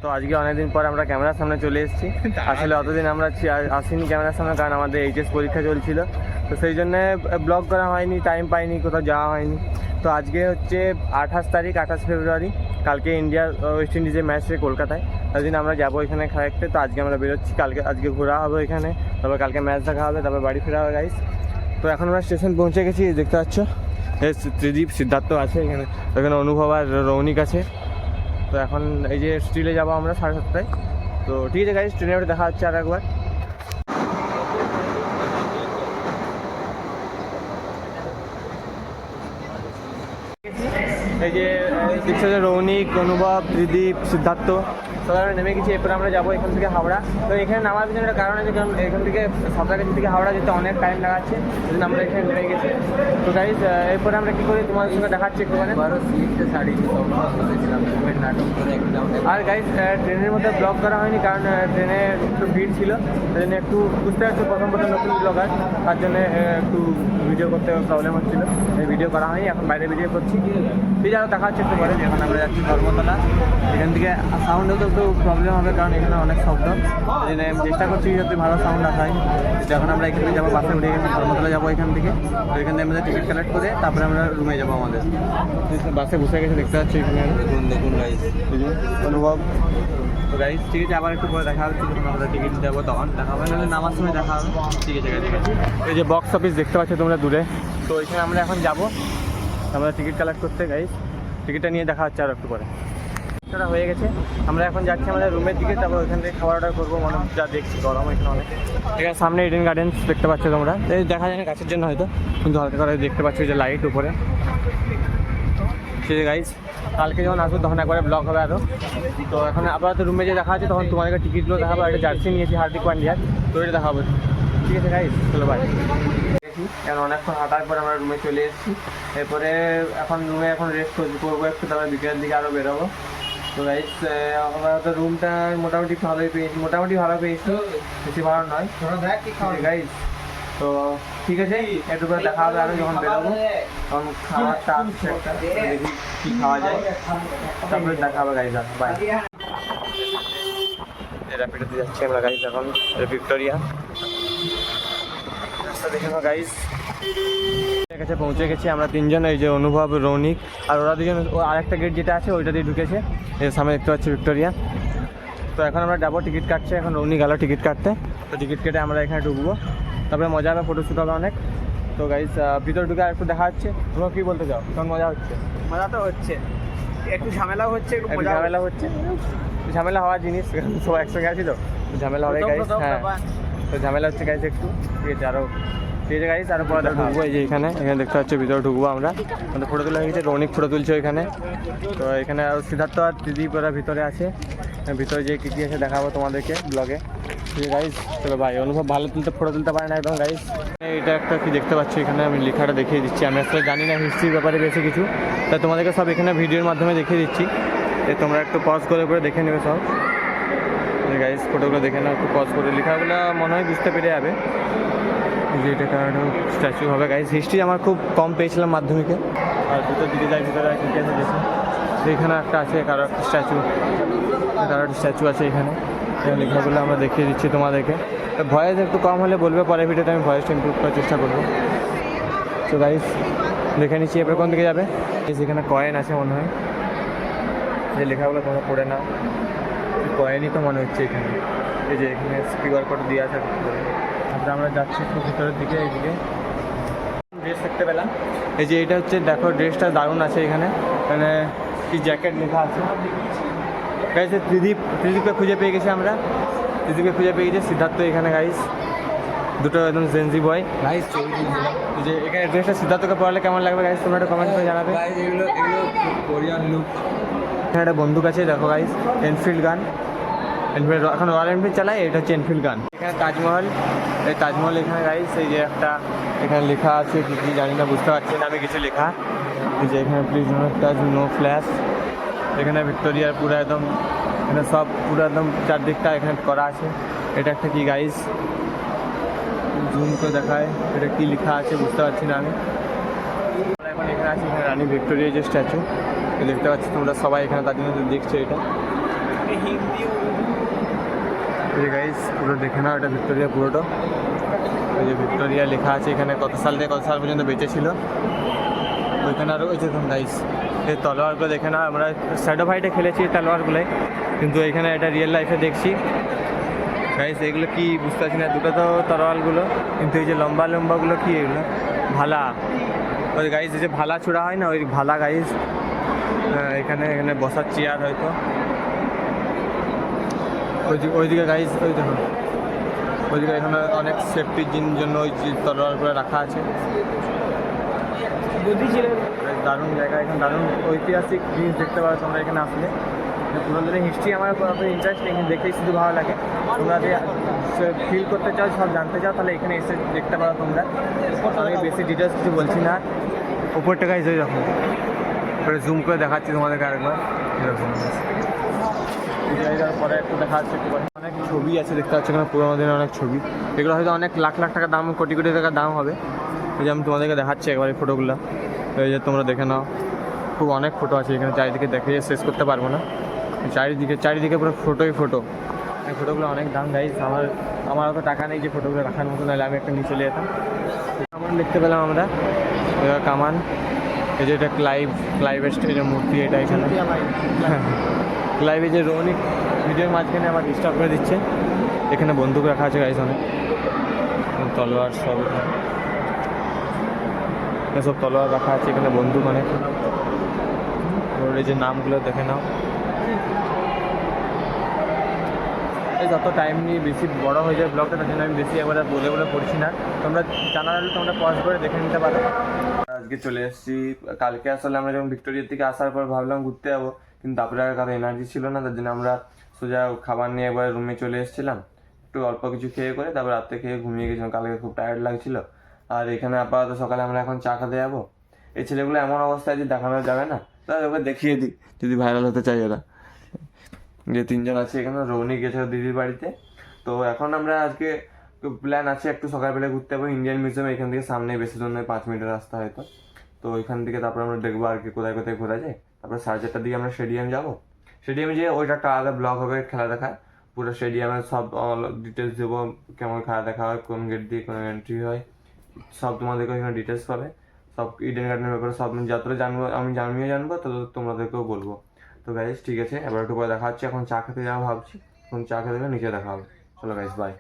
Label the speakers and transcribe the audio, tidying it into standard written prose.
Speaker 1: তো আজকে অনেকদিন পর আমরা ক্যামেরার সামনে চলে এসেছি। আসলে অতদিন আমরা আসিনি ক্যামেরার সামনে, কারণ আমাদের এইচএস পরীক্ষা চলছিল। তো সেই জন্যে ব্লগ করা হয়নি, টাইম পাইনি, কোথাও যাওয়া হয়নি। তো আজকে হচ্ছে 28 তারিখ, 28 ফেব্রুয়ারি। কালকে ইন্ডিয়া ওয়েস্ট ইন্ডিজের ম্যাচ কলকাতায়, তাই জন্য আমরা যাবো এখানে খেলাতে। তো আজকে আমরা বেরোচ্ছি, আজকে ঘোরা হবে এখানে, তারপর কালকে ম্যাচ দেখা হবে, তারপর বাড়ি ফেরা হবে গাইস। তো এখন আমরা স্টেশন পৌঁছে গেছি, দেখতে পাচ্ছ ত্রিদীপ, সিদ্ধার্থ আছে এখানে, এখানে অনুভব আর রৌনিক আছে। তো এখন এই যে স্টিলে যাবো আমরা 7:30টায়। তো ঠিক আছে গাইস, ট্রেনে উঠে দেখা হচ্ছে আর একবার। এই যে দেখছো যে রৌনিক, অনুভব, ত্রিদীপ, সিদ্ধার্থ সবাই আমরা নেমে গেছি। এরপরে আমরা যাবো এখান থেকে হাওড়া। তো এখানে নামার পিছনে একটা কারণ আছে, কারণ এখান থেকে সাঁতরাগাছি থেকে হাওড়া যেতে অনেক টাইম লাগাচ্ছে, সেই জন্য আমরা এখানে নেমে গেছি। তো গাইস এরপরে আমরা কী করি তোমাদের সঙ্গে দেখাচ্ছি একটুখানি। আর গাইস ট্রেনের মধ্যে ব্লগ করা হয়নি, কারণ ট্রেনে একটু ভিড় ছিল, সেই জন্য একটু বুঝতে পারছো প্রথম নতুন ব্লগার, তার জন্য একটু ভিডিও করতে প্রবলেম হচ্ছিল, ভিডিও করা হয়নি। এখন বাইরে ভিডিও করছি, ঠিক আছে দেখা হচ্ছে একটু পরে। এখন আমরা যাচ্ছি ধর্মতলা। এখান থেকে সাউন্ডেও তো একটু প্রবলেম হবে, কারণ এখানে অনেক শব্দ, সেই জন্য আমি চেষ্টা করছি যাতে ভালো সাউন্ড আসা হয়। যখন আমরা এখান থেকে যাবো, বাসে উঠে গেছি, ধর্মতলা যাবো এখান থেকে। তো এখান থেকে আমাদের টিকিট কালেক্ট করে তারপরে আমরা রুমে যাবো। আমাদের বাসে বসে গেছে, দেখতে পাচ্ছি এখানে, দেখুন গাইস অনুভব। তো গাইস ঠিক আছে, আবার একটু পরে দেখা হচ্ছে, যখন আমরা টিকিট যাবো তখন দেখা হবে, নাহলে নামার সময় দেখা হবে। ঠিক আছে, ঠিক আছে। এই যে বক্স অফিস দেখতে পাচ্ছ তোমরা দূরে, তো এখানে আমরা এখন যাবো, আমরা টিকিট কালেক্ট করতে। গাইস টিকিটটা নিয়ে দেখা হচ্ছে আর একটু পরে। সেটা হয়ে গেছে, আমরা এখন যাচ্ছি আমাদের রুমের দিকে, তারপর ওইখান থেকে খাবার অর্ডার করবো। মানে যা দেখছি গরম এখানে অনেক। এখানে সামনে ইডেন গার্ডেন্স দেখতে পাচ্ছ তোমরা, এই দেখা যায় না গাছের জন্য হয়তো, কিন্তু হালকা করে দেখতে পাচ্ছ যে লাইট উপরে। ঠিক আছে গাইস, কালকে যখন আসবো তখন একবারে ব্লগ হবে আরও। তো এখন আপাতত রুমে যে দেখা আছে, তখন তোমাদেরকে টিকিটগুলো দেখাবো। একটা জার্সি নিয়েছি হার্দিক পান্ডিয়ার, তো এটা দেখাবো। ঠিক আছে গাইস, চলো বাই। এখন অনেকক্ষণ হাঁটার পর আমরা রুমে চলে এসেছি। এরপরে এখন রুমে রেস্ট করবো একটু, তারপরে বিকেলের দিকে আরও বেরোবো। তো গাইস আমরা তো রুমটা মোটামুটি ভালোই পেয়েছি, বেশি ভালো নয় গাইস। তো ঠিক আছে, একটু করে দেখা হবে আরও যখন বেরোবো, তখন খাবারটা আসছে একটা, দেখি কী খাওয়া যায়, তারপরে দেখা হবে গাইস। R by. র্যাপিডোতে যাচ্ছি আমরা গাইস, এখন ভিক্টোরিয়া রাস্তা দেখে নাও গাইস। কাছে পৌঁছে গেছি আমরা তিনজন, এই যে অনুভব, রৌনিক আর ওরা দুজন আরেকটা গেট যেটা আছে ওইটা দিয়ে ঢুকেছে, এর সামনে দেখতে পাচ্ছি ভিক্টোরিয়া। তো এখন আমরা যাবো, টিকিট কাটছে এখন, রৌনিক গেল টিকিট কাটতে। তো টিকিট কেটে আমরা এখানে ঢুকবো, তারপরে মজা হবে, ফটোশ্যুট হবে অনেক। তো গাইস ভিতরে ঢুকে একটু দেখা হচ্ছে। তোমরা কী বলতে চাও? কেমন মজা হচ্ছে?
Speaker 2: মজা তো হচ্ছে, একটু ঝামেলাও হচ্ছে, একটু
Speaker 1: ঝামেলা হচ্ছে, ঝামেলা হওয়ার জিনিস, সব একসঙ্গে আছি তো ঝামেলা হবে গাইস। হ্যাঁ, তো ঝামেলা হচ্ছে গাইস একটু, ঠিক আছে আরও। ঠিক আছে গাইস, আরও পরে ঢুকবো। এই যে এখানে দেখতে পাচ্ছি ভিতরে ঢুকবো আমরা, আমাদের ফটো তোলা হয়ে গেছে, রৌনিক ফটো তুলছে ওইখানে। তো এখানে সিদ্ধার্থ আর ত্রিদীপ ওরা ভিতরে আছে, ভিতরে যে কী কী আছে দেখাবো তোমাদেরকে ব্লগে। ঠিক আছে গাইস, চলো ভাই। অনুভব ভালো ফটো তুলতে পারে না একদম গাইস। এটা একটা কি দেখতে পাচ্ছি এখানে, আমি লেখাটা দেখিয়ে দিচ্ছি। আমি আসলে জানি না হিস্ট্রির ব্যাপারে বেশি কিছু, তাই তোমাদেরকে সব এখানে ভিডিওর মাধ্যমে দেখিয়ে দিচ্ছি। তোমরা একটু পজ করে দেখে নেবে সব গাইস, ফটোগুলো দেখে নাও একটু পজ করে। লেখাগুলো মনে হয় বুঝতে পেরে যাবে যে এটা কারো স্ট্যাচু হবে গাইস। হিস্ট্রি আমার খুব কম পেয়েছিলাম মাধ্যমিকে। আর ভিতর দিকে যাই, ভিতরে কী আছে দেখি, এখানে একটা আছে কারো স্ট্যাচু আছে এখানে। লেখাগুলো আমরা দেখিয়ে দিচ্ছি তোমাদেরকে। ভয়েস একটু কম হলে বলবে, পরে ভিডিওতে আমি ভয়েসটা ইমপ্রুভ করার চেষ্টা করবো। তো গাইস দেখে নিচ্ছি। এরপরে কোন দিকে যাবে? এখানে কয়েন আছে মনে হয়, যে লেখাগুলো তোমরা পড়ে নাও। কয়েনই তো মনে হচ্ছে এখানে, এই যে এখানে কিউআর কোড দিয়ে আছে। তারপরে আমরা যাচ্ছি একটু ভিতরের দিকে, এইদিকে ড্রেস দেখতে পেলাম। এই যে এটা হচ্ছে, দেখো ড্রেসটা দারুণ আছে এখানে, মানে কি জ্যাকেট লেখা আছে গাইস। ত্রিদীপকে খুঁজে পেয়ে গেছি আমরা, সিদ্ধার্থ এখানে গাইস, দুটো একদম জেনজি বয় গাইস। যে এখানে ড্রেসটা সিদ্ধার্থকে পড়ালে কেমন লাগবে গাইস, তোমরা একটা কমেন্ট করে জানাবে।
Speaker 2: এগুলো কোরিয়ান লুক।
Speaker 1: এখানে একটা বন্দুক আছে দেখো গাইস, এনফিল্ড গান। এখন রয়্যাল এনফিল্ড চালাই, এটা হচ্ছে এনফিল্ড গান। এখানে তাজমহল, এই তাজমহল এখানে গাইস। এই যে একটা এখানে লেখা আছে, কি জানি না, বুঝতে পারছি না আমি কিছু লেখা। এই যে এখানে প্লিজ নো ফ্ল্যাশ। এখানে ভিক্টোরিয়ার পুরো একদম, এখানে সব পুরো একদম চারদিকটা এখানে করা আছে। এটা একটা কি গাইস, জুম করে দেখায়, এটা কি লেখা আছে বুঝতে পারছি না আমি। এখন এখানে আছি, এখানে রানী ভিক্টোরিয়া যে স্ট্যাচু দেখতে পাচ্ছি তোমরা সবাই এখানে, তার জন্য দেখছো এটা।
Speaker 2: হিন্দি ও
Speaker 1: এই যে গাইস পুরো দেখে নাও, এটা ভিক্টোরিয়া পুরোটা। এই যে ভিক্টোরিয়া লেখা আছে এখানে, কত সাল থেকে কত সাল পর্যন্ত বেঁচে ছিল। ওইখানে আরও ওই দেখুন গাইস, এই তলোয়ারগুলো দেখে নাও। আমরা শ্যাডো ফাইটে খেলেছি এই তলোয়ারগুলোই, কিন্তু এখানে এটা রিয়েল লাইফে দেখছি গাইস। এগুলো কি বুঝতে পারছি না, দুটো তো তলোয়ারগুলো, কিন্তু এই যে লম্বা লম্বাগুলো কি এগুলো? ভালা। ওই গাইস এই যে ভালা ছোড়া হয় না, ওই ভালা গাইস। এখানে এখানে বসার চেয়ার হয়তো ওইদিকে গাইস, ওই দেখুন ওইদিকে এখানে অনেক সেফটির জন্য ওই তলোয়ারগুলো রাখা আছে। দারুণ জায়গা, এখানে দারুণ ঐতিহাসিক জিনিস দেখতে পারো তোমরা এখানে আসলে। পুরোনো হিস্ট্রি আমার ইন্টারেস্ট, এখানে দেখেই শুধু ভালো লাগে। তোমরা যে ফিল করতে চাও, সব জানতে চাও, তাহলে এখানে এসে দেখতে পারো তোমরা। আমি বেশি ডিটেলস কিছু বলছি না। ওপরটা গাইস ওই রকম জুম করে দেখাচ্ছি তোমাদেরকে আরেকবার। এরকম পরে একটু দেখা যাচ্ছে, একটু অনেক ছবি আছে দেখতে পাচ্ছি এখানে, পুরোনো দিনের অনেক ছবি। এগুলো হয়তো অনেক লাখ লাখ টাকা দাম, কোটি কোটি টাকা দাম হবে। এই যে আমি তোমাদেরকে দেখাচ্ছি একবার এই ফটোগুলো, এই যে তোমরা দেখে নাও। খুব অনেক ফটো আছে এখানে, চারিদিকে দেখে শেষ করতে পারবো না। চারিদিকে পুরো ফটোই ফটো। এই ফটোগুলো অনেক দাম গাইস। আমার অত টাকা নেই যে ফটোগুলো রাখার মতো, নাহলে আমি একটা নিয়ে চলে যেতাম। কামান দেখতে পেলাম আমরা, এবার কামান। এই যে এটা ক্লাইভের স্টেজের মূর্তি, এটা এখানে ক্লাইভে যে রৌনিক ভিডিওর মাঝখানে আমার ডিস্টার্ব করে দিচ্ছে। এখানে বন্দুক রাখা আছে গাইস অনেক, তলোয়ার সব এসব তলোয়ার রাখা আছে এখানে, বন্দুক অনেক। ওর এই যে নামগুলো দেখে নাও। এই যত টাইম নিয়ে বেশি বড় হয়ে যায় ব্লগটা, তার জন্য আমি বেশি একবার বলে পড়ছি না। তোমরা জানার হলে তোমরা পজ করে দেখে নিতে পারো। আজকে চলে এসেছি। কালকে আসলে আমরা যখন ভিক্টোরিয়ার থেকে আসার পর ভাবলাম ঘুরতে যাবো, কিন্তু তারপরে আর কারো এনার্জি ছিল না, তার জন্য আমরা সোজা খাবার নিয়ে একবার রুমে চলে এসেছিলাম। একটু অল্প কিছু খেয়ে করে তারপর রাত্রে খেয়ে ঘুমিয়ে গেছিলাম, কালকে খুব টায়ার্ড লাগছিল। আর এখানে আপাতত সকালে আমরা এখন চা খেতে যাবো। এই ছেলেগুলো এমন অবস্থায় যে দেখানো যাবে না, তাহলে ওকে দেখিয়ে দিই যদি ভাইরাল হতে চাই ওরা। যে তিনজন আছে এখানে, রৌনি গেছে দিদির বাড়িতে। তো এখন আমরা আজকে প্ল্যান আছে একটু সকালবেলা ঘুরতে যাবো ইন্ডিয়ান মিউজিয়াম, এখান থেকে সামনে, বেশি দূর নয়, 5 মিনিটের রাস্তা হয়তো। তো ওইখান থেকে তারপর আমরা দেখবো আর কি কোথায় কোথায় ঘোরা যায়। তারপর 4:30টার দিকে আমরা স্টেডিয়াম যাবো। স্টেডিয়ামে যেয়ে ওইটা একটা আলাদা ব্লগ হবে খেলা দেখা, পুরো স্টেডিয়ামের সব ডিটেলস দেবো, কেমন খেলা দেখা হয়, কোন গেট দিয়ে কোন এন্ট্রি হয়, সব তোমাদেরকে ওইখানে ডিটেলস পাবে। সব ইডেন গার্ডেনের ব্যাপারে সব যতটা জানবো, আমি জানবো তত তোমাদেরকেও বলবো। তো গাইস ঠিক আছে, এবার একটু পরে দেখা হচ্ছে। এখন চা খেতে যাওয়া ভাবছি, এখন চা খেতে গেলে নিচে দেখা হবে। চলো গাইস, বাই।